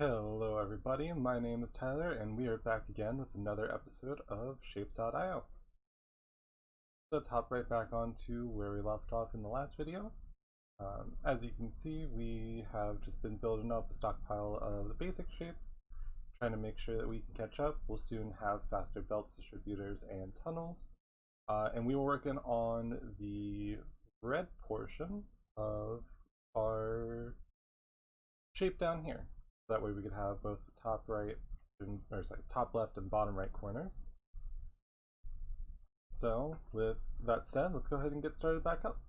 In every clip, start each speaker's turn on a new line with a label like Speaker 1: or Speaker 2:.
Speaker 1: Hello everybody, my name is Tyler and we are back again with another episode of Shapes.io. Let's hop right back on to where we left off in the last video. As you can see, we have just been building up a stockpile of the basic shapes, trying to make sure that we can catch up. We'll soon have faster belts, distributors, and tunnels. And we were working on the red portion of our shape down here. That way we could have both the top right or sorry, top left and bottom right corners. So with that said, let's go ahead and get started back up.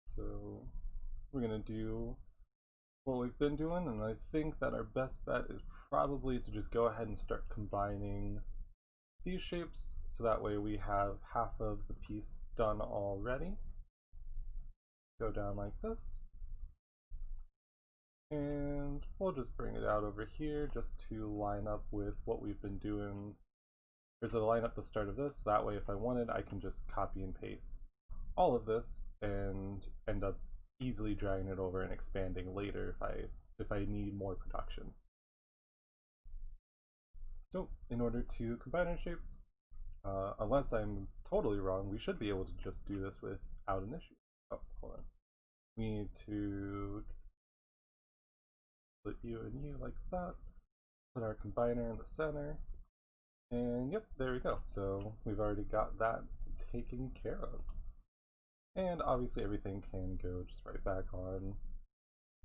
Speaker 1: So we're gonna do what we've been doing, and I think that our best bet is probably to just go ahead and start combining these shapes, so that way we have half of the piece done already. Go down like this, and we'll just bring it out over here just to line up with what we've been doing. There's a line up the start of this, that way if I wanted I can just copy and paste all of this and end up easily dragging it over and expanding later if I need more production. So in order to combine our shapes, unless I'm totally wrong, we should be able to just do this without an issue. Oh, hold on. We need to split you and you like that. Put our combiner in the center. And yep, there we go. So we've already got that taken care of. And obviously everything can go just right back on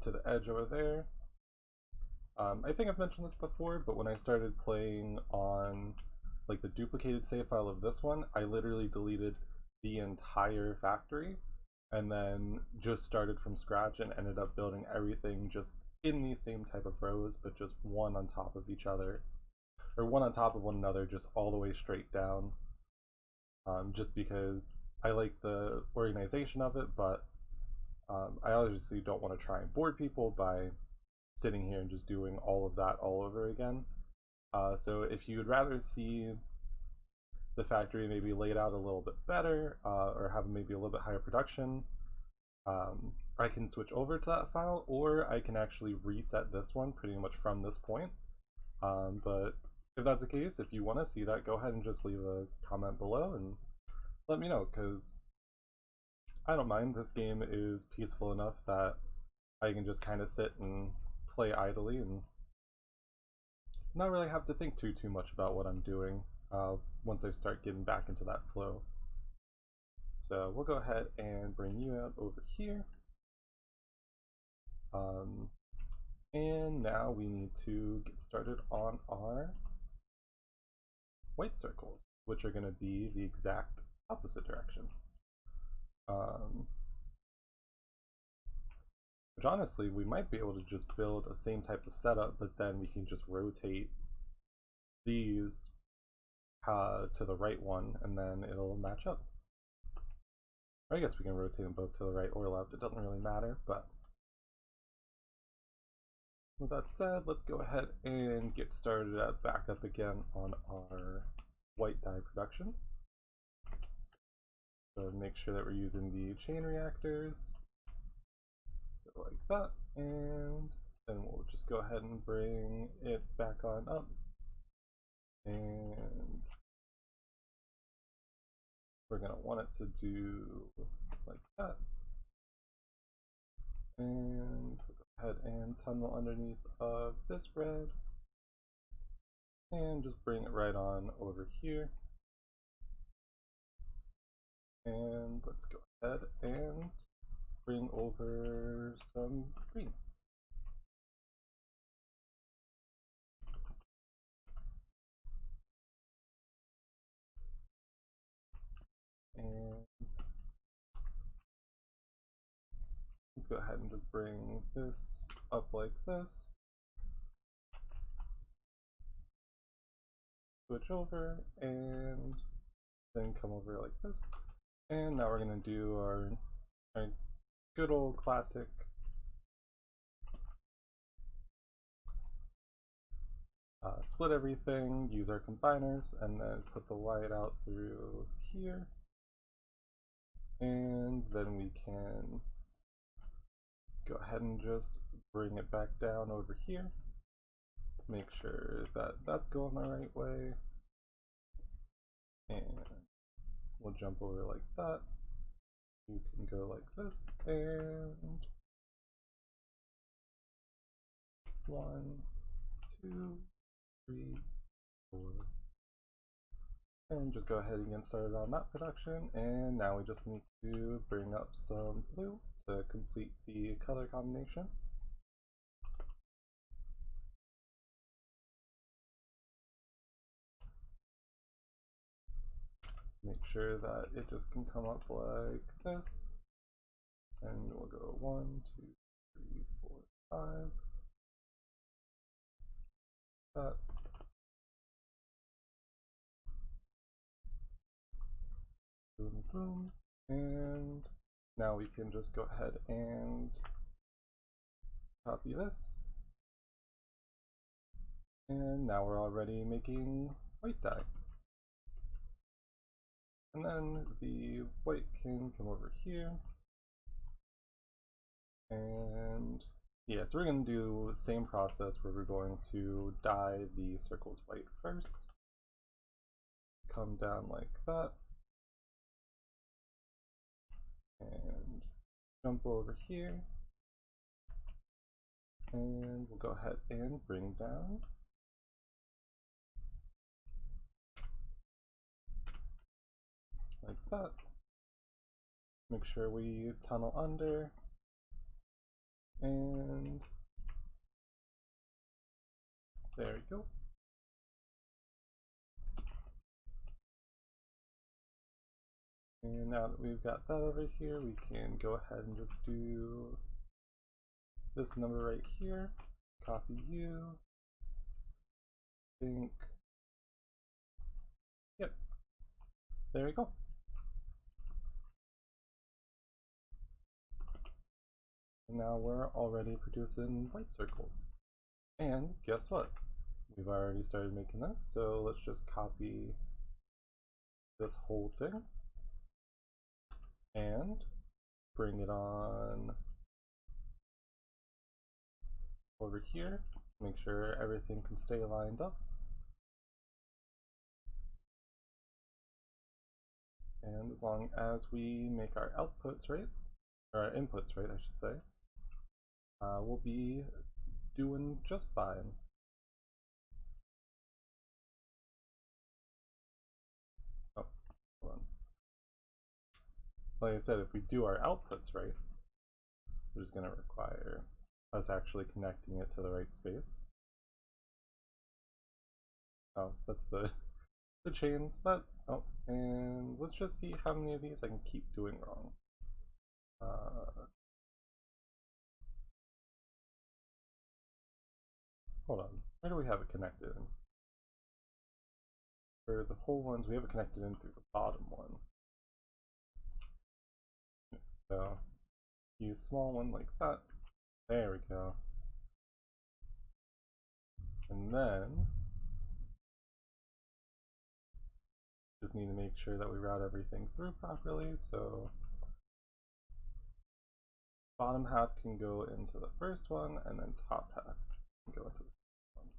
Speaker 1: to the edge over there. I think I've mentioned this before, but when I started playing on like the duplicated save file of this one, I literally deleted the entire factory and then just started from scratch and ended up building everything just in these same type of rows, but just one on top of each other, or one on top of one another, just all the way straight down. Just because I like the organization of it, but I obviously don't want to try and bore people by sitting here and just doing all of that all over again. So if you would rather see the factory maybe laid out a little bit better, or have maybe a little bit higher production, I can switch over to that file, or I can actually reset this one pretty much from this point. But if that's the case, if you want to see that, go ahead and just leave a comment below and let me know, because I don't mind. This game is peaceful enough that I can just kind of sit and play idly and not really have to think too much about what I'm doing once I start getting back into that flow. So we'll go ahead and bring you out over here. And now we need to get started on our white circles, which are going to be the exact opposite direction. Which honestly, we might be able to just build a same type of setup, but then we can just rotate these to the right one, and then it'll match up. Or I guess we can rotate them both to the right or left, it doesn't really matter, but with that said, let's go ahead and get started back up again on our white dye production. So make sure that we're using the chain reactors, like that, and then we'll just go ahead and bring it back on up. And we're going to want it to do like that. And we'll go ahead and tunnel underneath of this red. And just bring it right on over here. And let's go ahead and bring over some green. And let's go ahead and just bring this up like this. Switch over and then come over like this. And now we're going to do our good old classic split everything, use our combiners, and then put the white out through here. And then we can go ahead and just bring it back down over here. Make sure that that's going the right way. And we'll jump over like that. You can go like this, and 1, 2, 3, 4. And just go ahead and get started on that production. And now we just need to bring up some blue to complete the color combination. Make sure that it just can come up like this. And we'll go 1, 2, 3, 4, 5. That. Boom, boom. And now we can just go ahead and copy this. And now we're already making white dye. And then the white can come over here. And yeah, so we're going to do the same process where we're going to dye the circles white first. Come down like that. And jump over here. And we'll go ahead and bring down. Like that. Make sure we tunnel under. And there we go. And now that we've got that over here, we can go ahead and just do this number right here. Copy you. Think. Yep. There we go. And now we're already producing white circles. And guess what? We've already started making this, so let's just copy this whole thing and bring it on over here. Make sure everything can stay lined up. And as long as we make our outputs right, or our inputs right, I should say, we'll be doing just fine. Oh, hold on. Like I said, if we do our outputs right, we're just going to require us actually connecting it to the right space. Oh, that's the chains. That. Oh, and let's just see how many of these I can keep doing wrong. Hold on, where do we have it connected in? For the whole ones, we have it connected in through the bottom one. So, use small one like that. There we go. And then, just need to make sure that we route everything through properly, so bottom half can go into the first one, and then top half can go into the second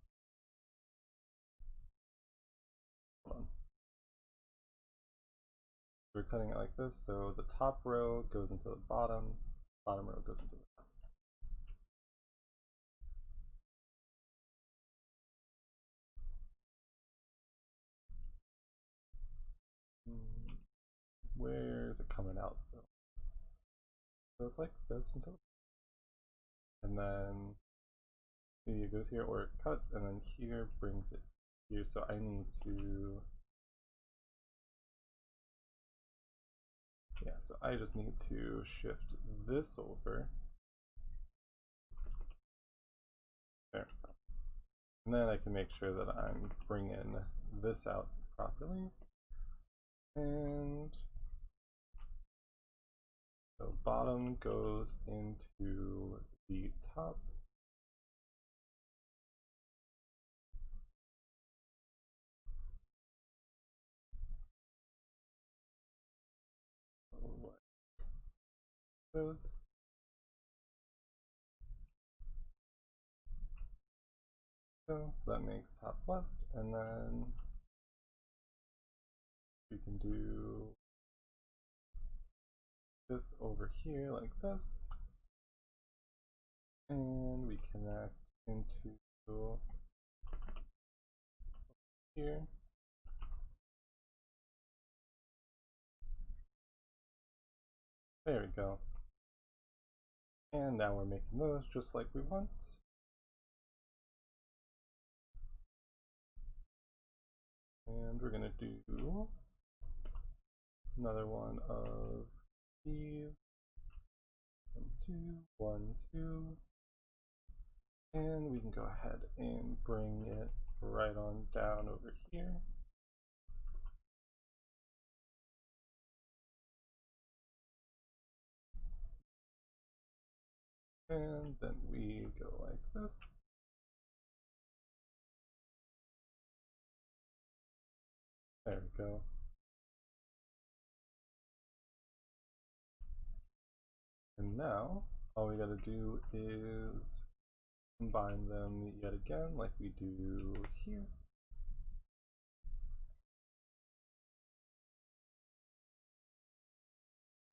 Speaker 1: one. Hold on. We're cutting it like this, so the top row goes into the bottom row goes into the top. Where is it coming out though? So it's like this until, and then maybe it goes here, or it cuts, and then here brings it here. So I need to, yeah, so I just need to shift this over. There. And then I can make sure that I'm bringing this out properly. And so bottom goes into the top. Like this. So that makes top left, and then we can do this over here like this, and we connect into here. There we go. And now we're making those just like we want. And we're gonna do another one of these. 1, 2, 1, 2. And we can go ahead and bring it right on down over here. And then we go like this. There we go. And now all we gotta do is combine them yet again like we do here.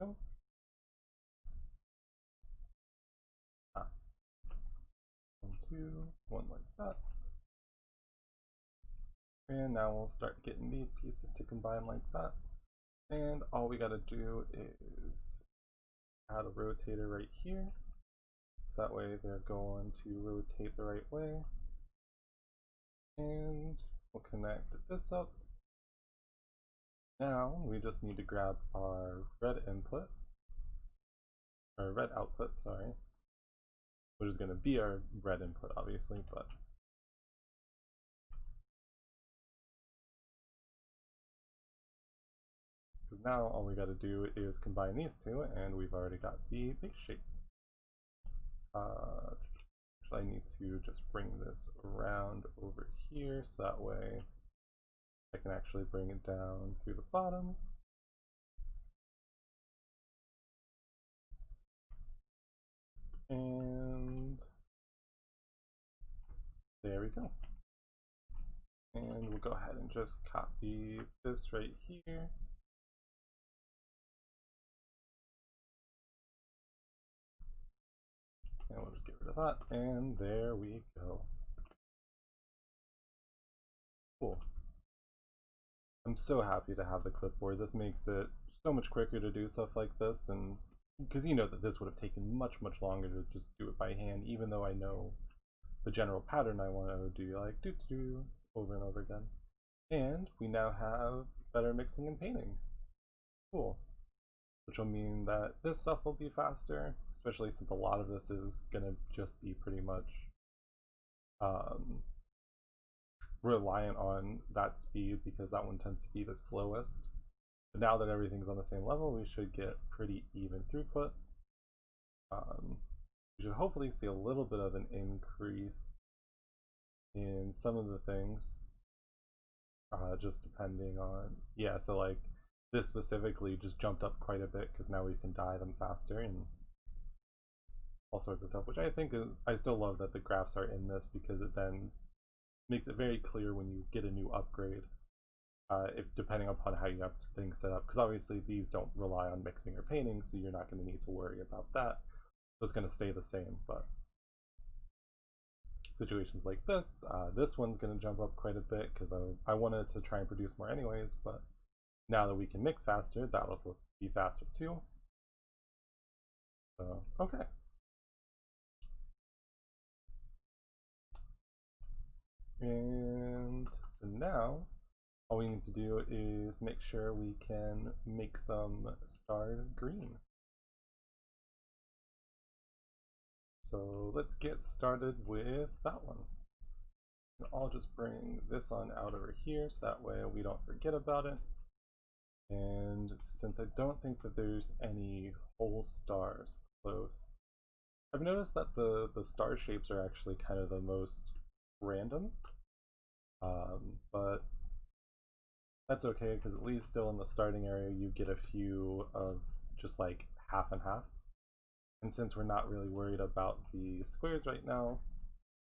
Speaker 1: Oh. 1, 2, 1 like that. And now we'll start getting these pieces to combine like that. And all we gotta do is add a rotator right here. So that way they're going to rotate the right way. And we'll connect this up. Now we just need to grab our red input, or red output, sorry, which is going to be our red input obviously, but because now all we got to do is combine these two, and we've already got the big shape. I need to just bring this around over here so that way I can actually bring it down through the bottom. And there we go. And we'll go ahead and just copy this right here. And we'll just get rid of that, and there we go. Cool. I'm so happy to have the clipboard. This makes it so much quicker to do stuff like this, and because you know that this would have taken much longer to just do it by hand, even though I know the general pattern I want to do, like do over and over again. And we now have better mixing and painting. Cool. Which will mean that this stuff will be faster, especially since a lot of this is gonna just be pretty much reliant on that speed, because that one tends to be the slowest. But now that everything's on the same level, we should get pretty even throughput. We should hopefully see a little bit of an increase in some of the things, just depending on, yeah, so like this specifically just jumped up quite a bit because now we can dye them faster and all sorts of stuff, which I think is, I still love that the graphs are in this because it then makes it very clear when you get a new upgrade, if depending upon how you have things set up, because obviously these don't rely on mixing or painting, so you're not going to need to worry about that. So it's going to stay the same, but situations like this, this one's going to jump up quite a bit because I wanted to try and produce more anyways, but now that we can mix faster, that'll be faster too. So, okay. And so now all we need to do is make sure we can make some stars green. So let's get started with that one. And I'll just bring this on out over here so that way we don't forget about it. And since I don't think that there's any whole stars close, I've noticed that the star shapes are actually kind of the most random, but that's okay because at least still in the starting area you get a few of just like half and half. And since we're not really worried about the squares right now,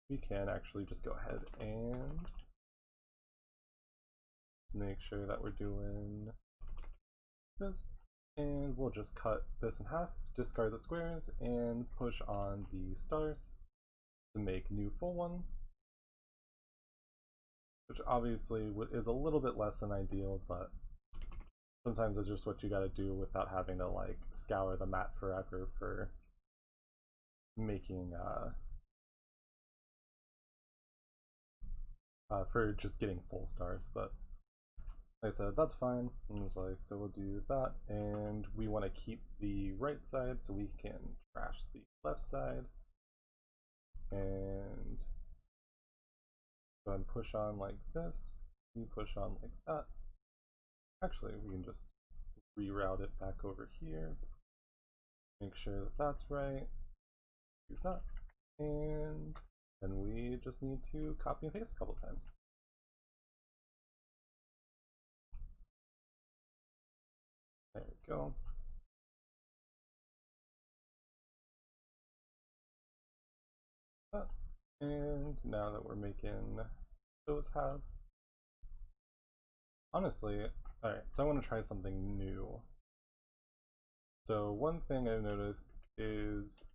Speaker 1: we can actually just go ahead and make sure that we're doing this, and we'll just cut this in half, discard the squares, and push on the stars to make new full ones, which obviously is a little bit less than ideal, but sometimes it's just what you gotta do without having to like scour the map forever for making for just getting full stars. But like I said, that's fine. I'm just like, so we'll do that, and we want to keep the right side so we can trash the left side, and go ahead and push on like this. We push on like that. Actually, we can just reroute it back over here. Make sure that that's right. Do that, and then we just need to copy and paste a couple times. There we go. And now that we're making those halves, honestly, alright, so I want to try something new. So one thing I've noticed is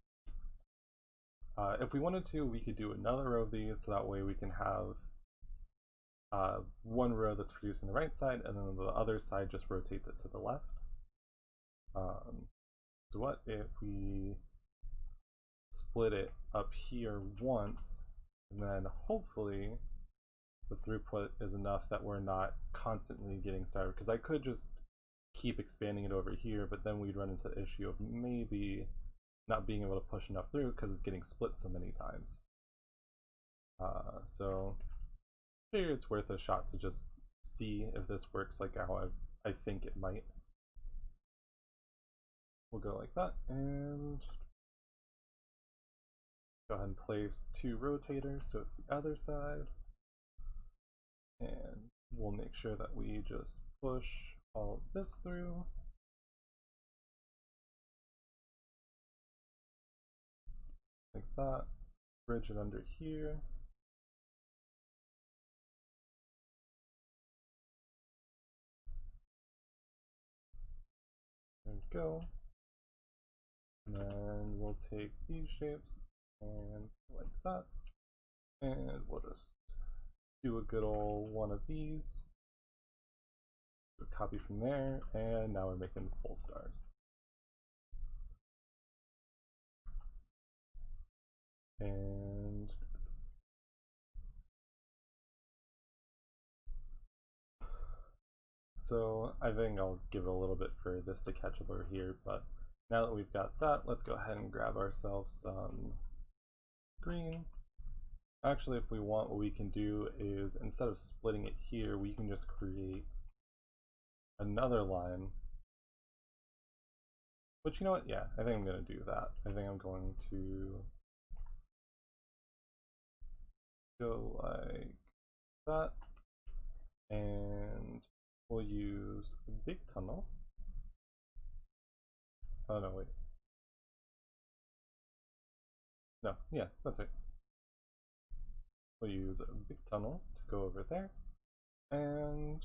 Speaker 1: if we wanted to, we could do another row of these, so that way we can have one row that's producing the right side, and then the other side just rotates it to the left. So what if we split it up here once, and then hopefully the throughput is enough that we're not constantly getting started, because I could just keep expanding it over here, but then we'd run into the issue of maybe not being able to push enough through because it's getting split so many times. So I figure it's worth a shot to just see if this works like how I think it might. We'll go like that, and go ahead and place 2 rotators so it's the other side, and we'll make sure that we just push all of this through. Like that. Bridge it under here. There we go. And then we'll take these shapes and like that. And we'll just do a good old one of these. Copy from there, and now we're making full stars. And so I think I'll give it a little bit for this to catch up over here, but now that we've got that, let's go ahead and grab ourselves some green. Actually, if we want, what we can do is, instead of splitting it here, we can just create another line. But you know what? Yeah, I think I'm going to do that. I think I'm going to go like that, and we'll use a big tunnel. Oh no, wait. No, yeah, that's it. We'll use a big tunnel to go over there, and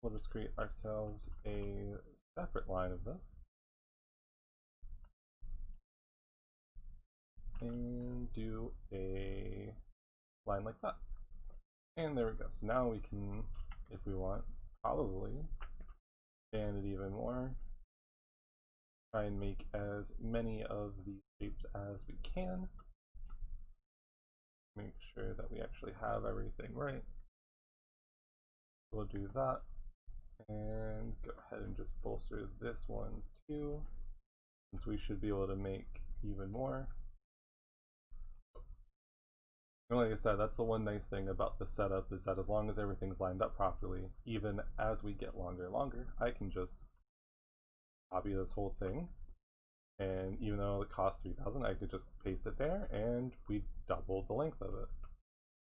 Speaker 1: we'll just create ourselves a separate line of this. And do a line like that. And there we go. So now we can, if we want, probably expand it even more. Try and make as many of these shapes as we can. Make sure that we actually have everything right. We'll do that. And go ahead and just bolster this one too, since we should be able to make even more. And like I said, that's the one nice thing about the setup, is that as long as everything's lined up properly, even as we get longer and longer, I can just copy this whole thing, and even though it costs 3,000, I could just paste it there and we double the length of it.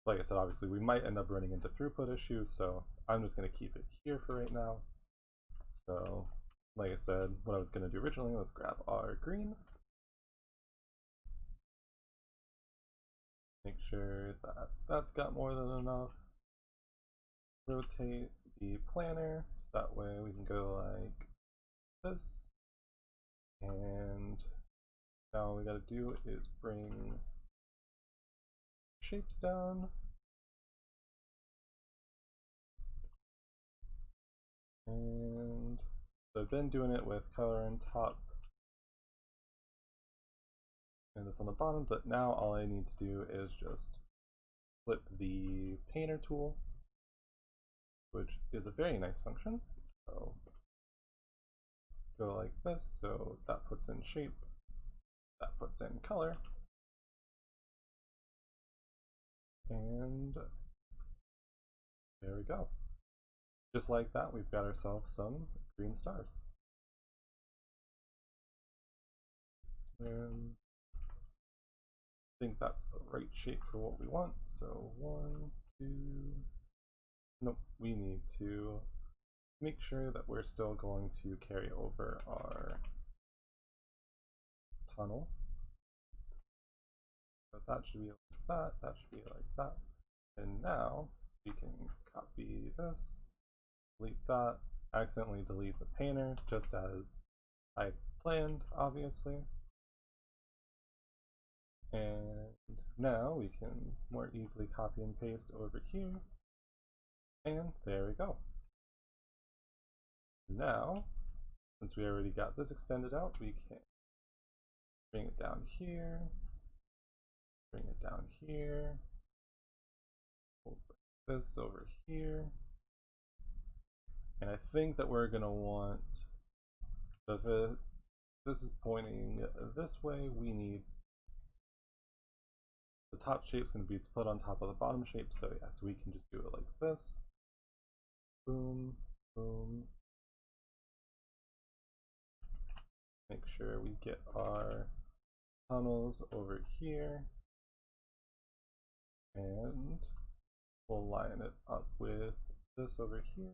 Speaker 1: Like I said, obviously we might end up running into throughput issues, so I'm just going to keep it here for right now. So like I said, what I was going to do originally, let's grab our green. Make sure that that's got more than enough. Rotate the planner so that way we can go like this. And now all we gotta do is bring shapes down. And so I've been doing it with color on top and this on the bottom, but now all I need to do is just flip the painter tool, which is a very nice function. So go like this, so that puts in shape, that puts in color, and there we go. Just like that, we've got ourselves some green stars. And I think that's the right shape for what we want. So 1, 2, nope, we need to make sure that we're still going to carry over our tunnel. So that should be like that, that should be like that. And now we can copy this, delete that, accidentally delete the painter just as I planned, obviously. And now we can more easily copy and paste over here. And there we go. Now, since we already got this extended out, we can bring it down here, bring it down here, we'll bring this over here. And I think that we're gonna want, so if this is pointing this way, we need the top shape's going to be put on top of the bottom shape, so yeah, so we can just do it like this. Boom, boom. Make sure we get our tunnels over here. And we'll line it up with this over here.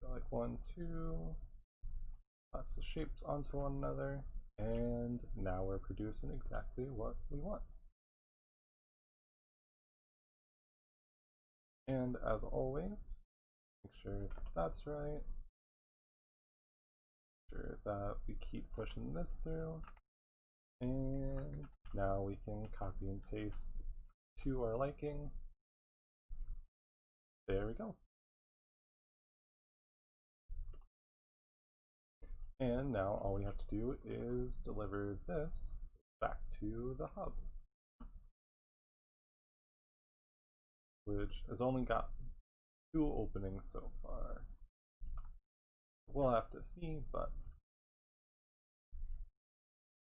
Speaker 1: So like 1, 2. Collapse the shapes onto one another. And now we're producing exactly what we want. And as always, make sure that's right. Make sure that we keep pushing this through. And now we can copy and paste to our liking. There we go. And now all we have to do is deliver this back to the hub, which has only got 2 openings so far. We'll have to see, but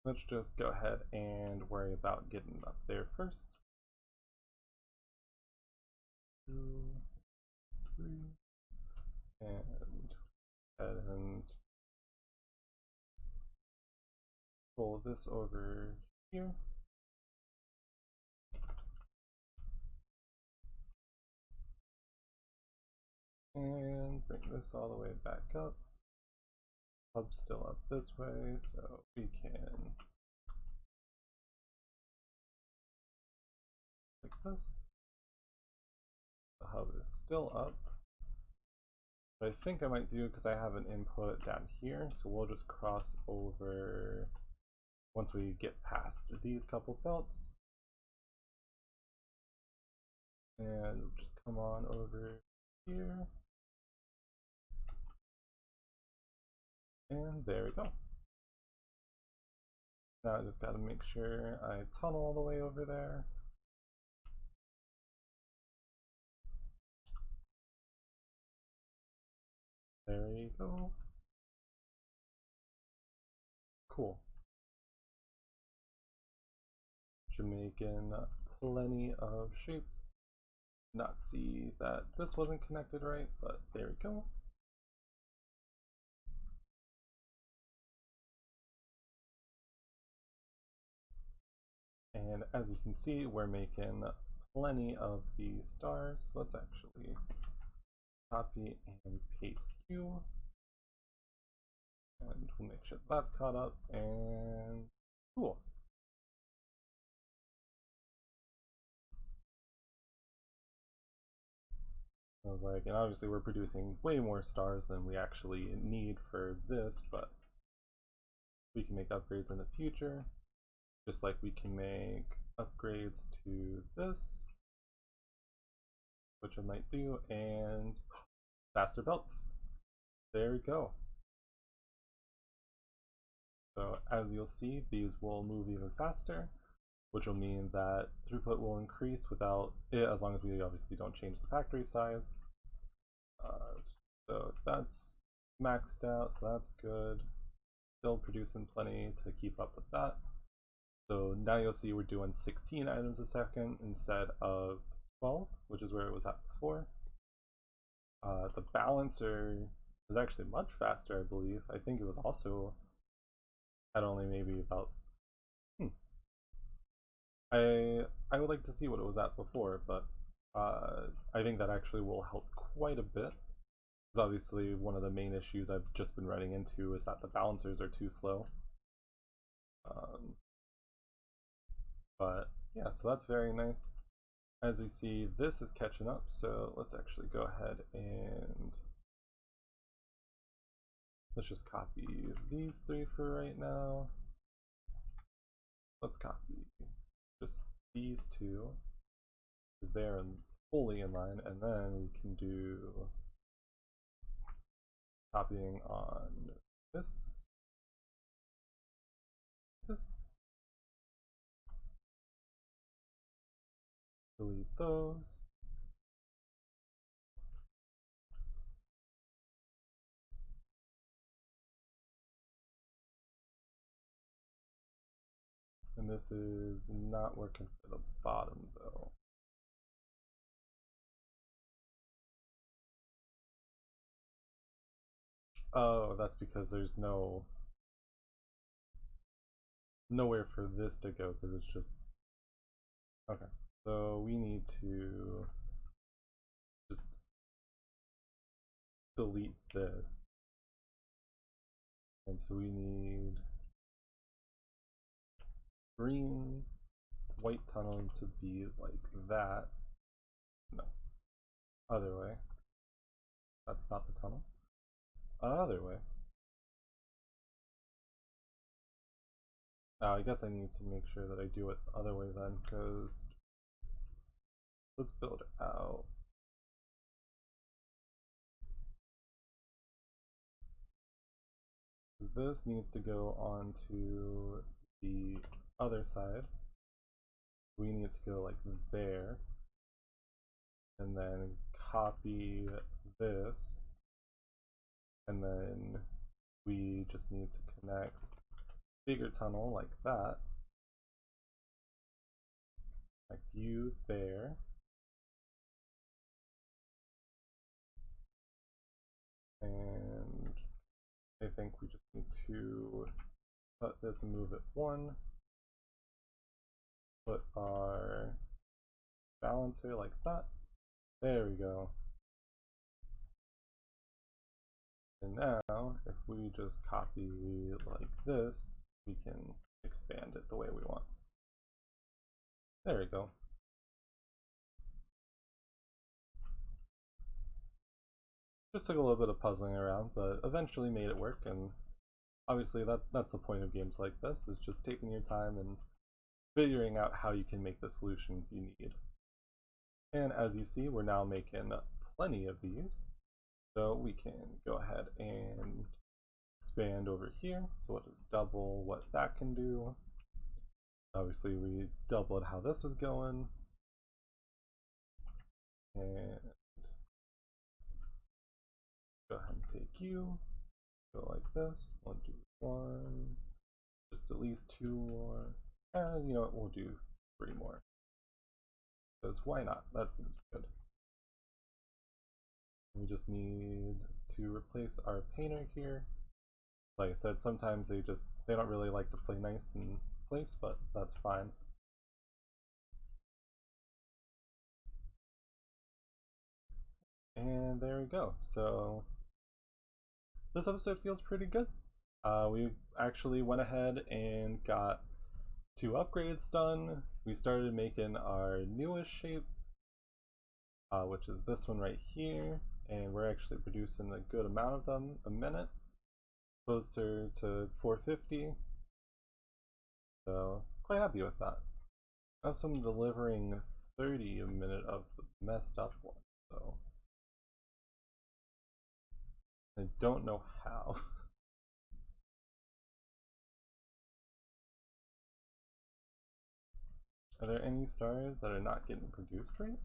Speaker 1: let's just go ahead and worry about getting up there first. 2, 3, and pull this over here. And bring this all the way back up. Hub's still up this way, so we can like this. The hub is still up. But I think I might do, because I have an input down here, so we'll just cross over once we get past these couple belts. And just come on over here. And there we go. Now I just got to make sure I tunnel all the way over there. There you go. Cool. Jamaican, plenty of shapes. Not see that this wasn't connected right, but there we go. And as you can see, we're making plenty of these stars. So let's actually copy and paste you. And we'll make sure that's caught up, and cool. I was like, and obviously we're producing way more stars than we actually need for this, but we can make upgrades in the future, just like we can make upgrades to this, which I might do, and faster belts. There we go. So as you'll see, these will move even faster, which will mean that throughput will increase without it, as long as we obviously don't change the factory size. So that's maxed out, so that's good. Still producing plenty to keep up with that. So now you'll see we're doing 16 items a second instead of 12, which is where it was at before. The balancer is actually much faster, I believe. I think it was also at only maybe about I would like to see what it was at before, but I think that actually will help quite a bit. Because obviously one of the main issues I've just been running into is that the balancers are too slow. But yeah, so that's very nice. As we see, this is catching up, so let's actually go ahead and let's just copy these three for right now. Let's copy just these two, because they're fully in line, and then we can do copying on this, delete those. And this is not working for the bottom though. Oh, that's because there's nowhere for this to go, because it's just okay. So we need to just delete this, and so we need green white tunnel to be like that. No, other way. That's not the tunnel. Other way. Now I guess I need to make sure that I do it the other way then, because let's build out. This needs to go on to the other side. We need to go like there, and then copy this, and then we just need to connect bigger tunnel like that. Connect you there. And I think we just need to cut this and move it one. Put our balancer like that. There we go. And now, if we just copy like this, we can expand it the way we want. There we go. Just took a little bit of puzzling around, but eventually made it work, and obviously that's the point of games like this, is just taking your time and figuring out how you can make the solutions you need. And as you see, we're now making plenty of these. So we can go ahead and expand over here. So we'll just double what that can do. Obviously we doubled how this was going. And go ahead and take you. Go like this. We'll do one. Just at least two more. And you know what, we'll do 3 more. Because why not? That seems good. We just need to replace our painter here. Like I said, sometimes they don't really like to play nice in place, but that's fine. And there we go. So this episode feels pretty good. We actually went ahead and got 2 upgrades done. We started making our newest shape, which is this one right here, and we're actually producing a good amount of them a minute, closer to 450. So quite happy with that. Also, I'm delivering 30 a minute of the messed up one, so I don't know how. Are there any stars that are not getting produced right?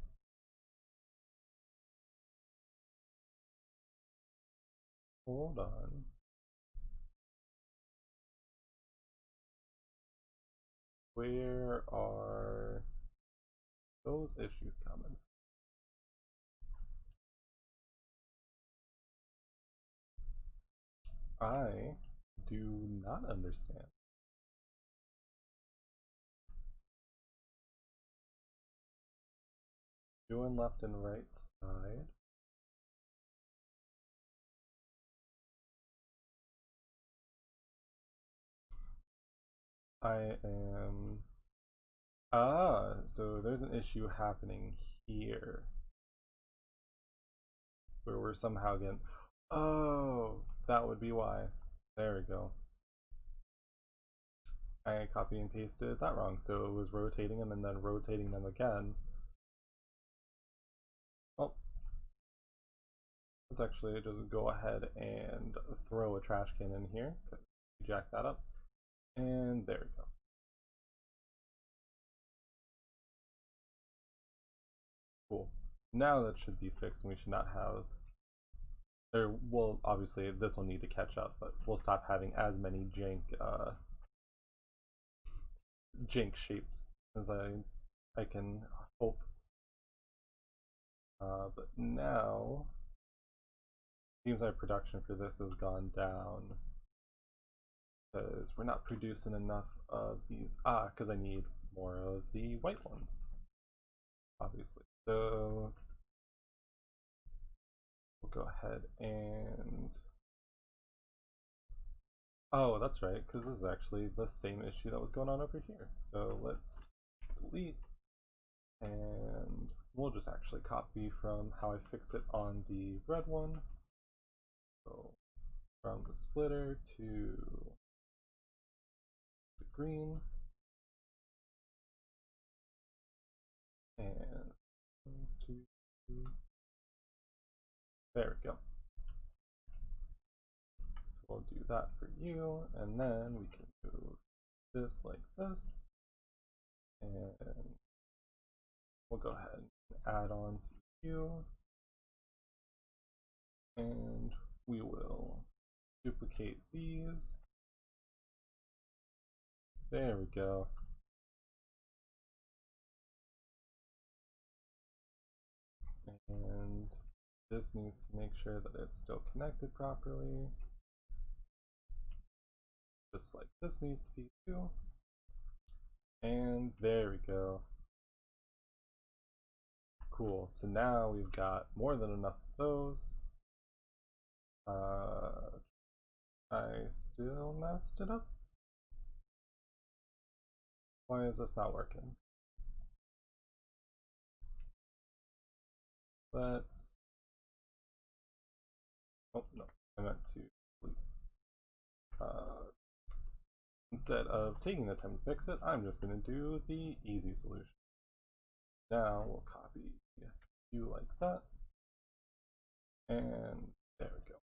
Speaker 1: Hold on. Where are those issues coming? I do not understand. Doing left and right side. I am... Ah, so there's an issue happening here. Where we're somehow getting... Oh, that would be why. There we go. I copy and pasted that wrong, so it was rotating them and then rotating them again. Oh, let's actually just go ahead and throw a trash can in here. Jack that up, and there we go. Cool. Now that should be fixed, and we should not have. Well, obviously this will need to catch up, but we'll stop having as many jank shapes as I can hope. But now seems like production for this has gone down because we're not producing enough of these. Because I need more of the white ones, obviously. So we'll go ahead and oh, that's right, because this is actually the same issue that was going on over here. So let's delete, and we'll just actually copy from how I fix it on the red one. So from the splitter to the green, and 1, 2, 3. There we go. So we'll do that for you, and then we can move this like this, and we'll go ahead and add on to you, and we will duplicate these. There we go. And this needs to make sure that it's still connected properly. Just like this needs to be too. And there we go. Cool. So now we've got more than enough of those. I still messed it up. Why is this not working? Let's... Oh, no. I meant to delete. Instead of taking the time to fix it, I'm just going to do the easy solution. Now we'll copy you like that. And there we go.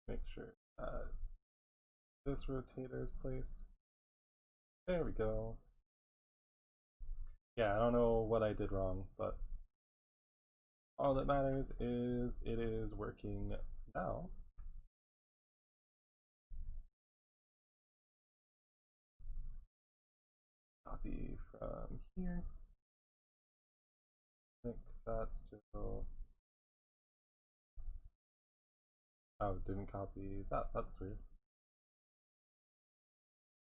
Speaker 1: Make sure that this rotator is placed. There we go. Yeah, I don't know what I did wrong, but all that matters is it is working now. Copy from here. I think that's still... Oh, didn't copy that. That's weird.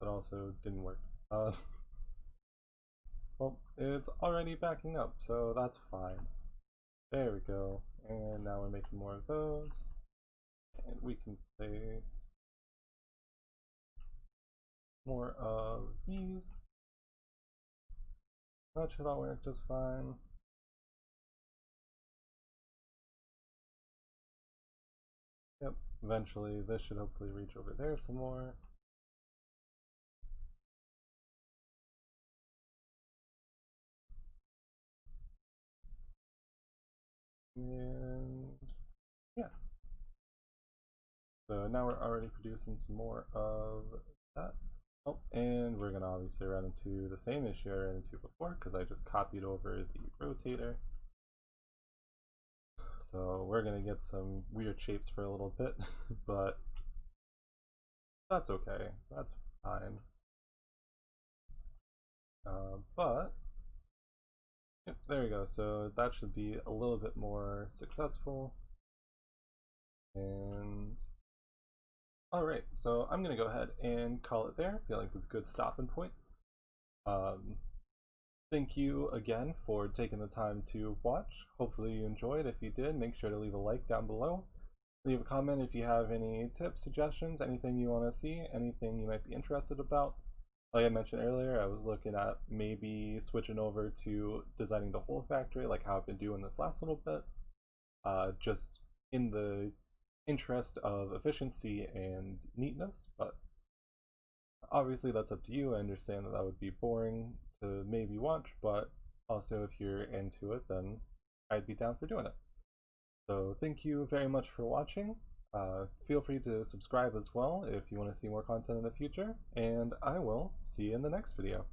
Speaker 1: That also didn't work. Well, it's already backing up, so that's fine. There we go. And now we're making more of those. And we can place more of these. That should all work just fine. Yep, eventually this should hopefully reach over there some more. And yeah. So now we're already producing some more of that. Oh, and we're gonna obviously run into the same issue I ran into before because I just copied over the rotator. So we're gonna get some weird shapes for a little bit, but that's okay. That's fine. But yep, there we go. So that should be a little bit more successful. And alright, so I'm gonna go ahead and call it there. I feel like this is a good stopping point. Thank you again for taking the time to watch. Hopefully you enjoyed. If you did, make sure to leave a like down below. Leave a comment if you have any tips, suggestions, anything you want to see, anything you might be interested about. Like I mentioned earlier, I was looking at maybe switching over to designing the whole factory like how I've been doing this last little bit. Just in the interest of efficiency and neatness, but obviously that's up to you. I understand that that would be boring to maybe watch, but also if you're into it, then I'd be down for doing it. So thank you very much for watching. Feel free to subscribe as well if you want to see more content in the future, and I will see you in the next video.